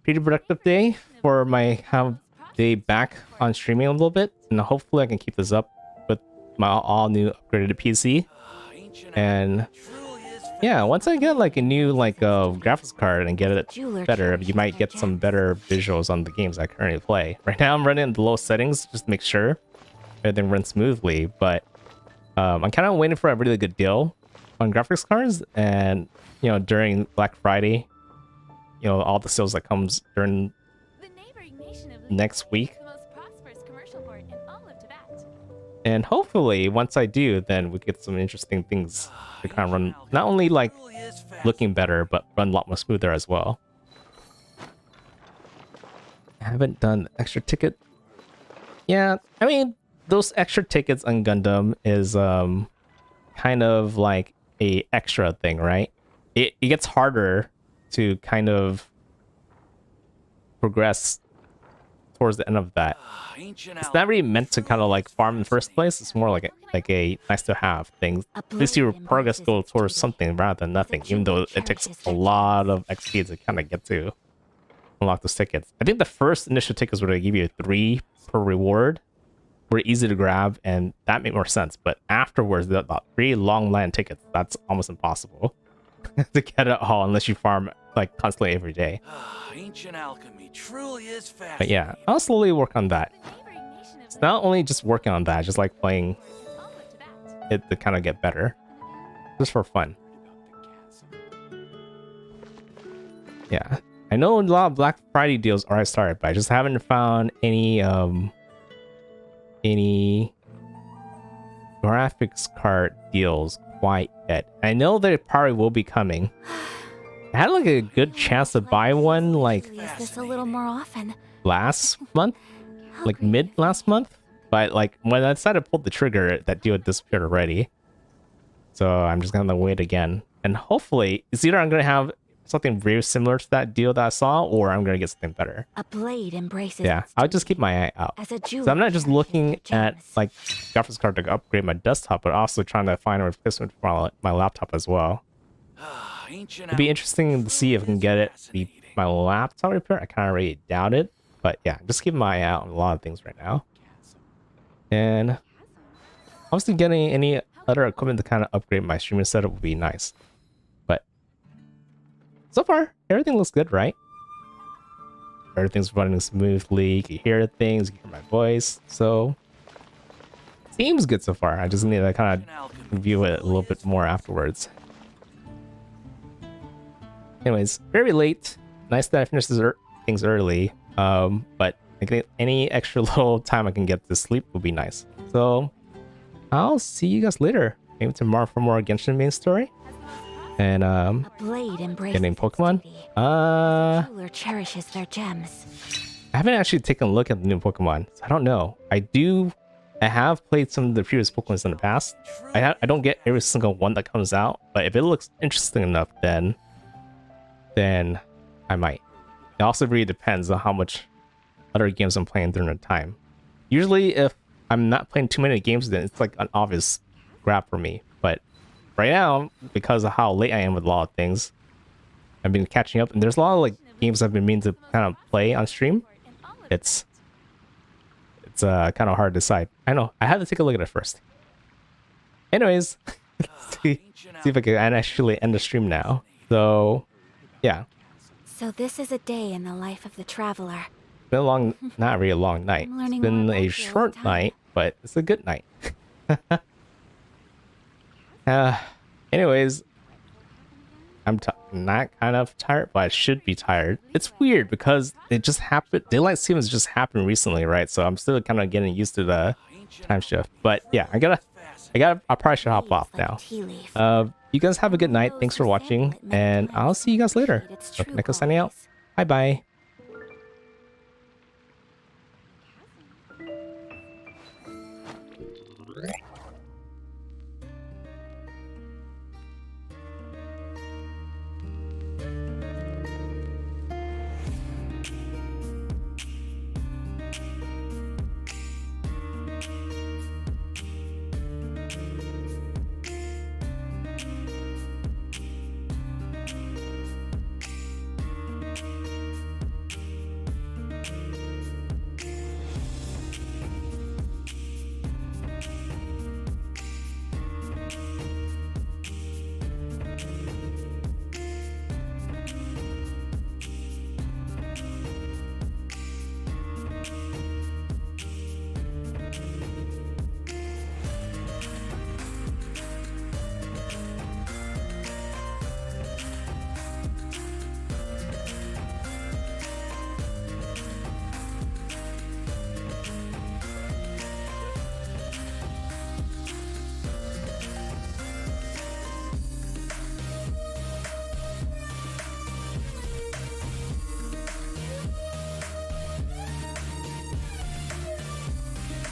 pretty productive day for my day back on streaming a little bit, and hopefully I can keep this up with my all new upgraded PC. And yeah, once I get like a new graphics card and get it better, you might get some better visuals on the games I currently play. Right now I'm running the low settings just to make sure everything runs smoothly, but I'm kind of waiting for a really good deal on graphics cards, and you know, during Black Friday, you know, all the sales that comes during next week. And hopefully once I do, then we get some interesting things to kind of run, not only like looking better, but run a lot more smoother as well. I haven't done extra ticket. Yeah, I mean, those extra tickets on Gundam is kind of like a extra thing, right? It gets harder to kind of progress towards the end of that. It's not really meant to kind of like farm in the first place. It's more like a nice to have thing. At least your progress goes towards something rather than nothing, even though it takes a lot of XP to kind of get to unlock those tickets. I think the first initial tickets where they give you 3 per reward were easy to grab, and that made more sense. But afterwards, the 3 long line tickets, that's almost impossible to get it all unless you farm like constantly every day. Ancient alchemy truly is fast. But yeah, I'll slowly work on that. It's not only just working on that, just like playing it to kind of get better, just for fun. Yeah, I know a lot of Black Friday deals already started, but I just haven't found any graphics card deals quite yet. I know that it probably will be coming. I had like a good chance to buy one like Use this a little more often. last month, like mid last month, but like when I decided to pull the trigger, that deal had disappeared already. So I'm just gonna wait again, and hopefully it's either I'm gonna have something very similar to that deal that I saw, or I'm gonna get something better. A blade embraces. Yeah, I'll just keep my eye out. As a So I'm not just looking at like graphics card to upgrade my desktop, but also trying to find a replacement for my laptop as well. It'd be interesting to see if I can get it to be my laptop repair. I kind of really doubt it, but yeah, just keep my eye out on a lot of things right now. And obviously getting any other equipment to kind of upgrade my streaming setup would be nice. But so far, everything looks good, right? Everything's running smoothly. You can hear things, you can hear my voice. So seems good so far. I just need to kind of review it a little bit more afterwards. Anyways, very late. Nice that I finished things early. But I think any extra little time I can get to sleep would be nice. So I'll see you guys later. Maybe tomorrow for more Genshin main story. And getting Pokemon. Jeweler cherishes their gems. I haven't actually taken a look at the new Pokemon. So I don't know. I have played some of the previous Pokemon in the past. I don't get every single one that comes out, but if it looks interesting enough, then then I might. It also really depends on how much other games I'm playing during the time. Usually, if I'm not playing too many games, then it's like an obvious grab for me. But right now, because of how late I am with a lot of things, I've been catching up, and there's a lot of like games I've been meaning to kind of play on stream. It's kind of hard to decide. I know, I have to take a look at it first. Anyways, see if I can actually end the stream now. So, yeah. So this is a day in the life of the traveler. It's been a long, not really a long night. I'm It's learning been more about a you all short the time. night, but it's a good night. Anyways, I'm not kind of tired, but I should be tired. It's weird because it just happened. Daylight savings just happened recently, right? So I'm still kind of getting used to the time shift. But yeah, I probably should hop off now. You guys have a good night. Thanks for watching, and I'll see you guys later. NoukonNeko signing out. Bye bye.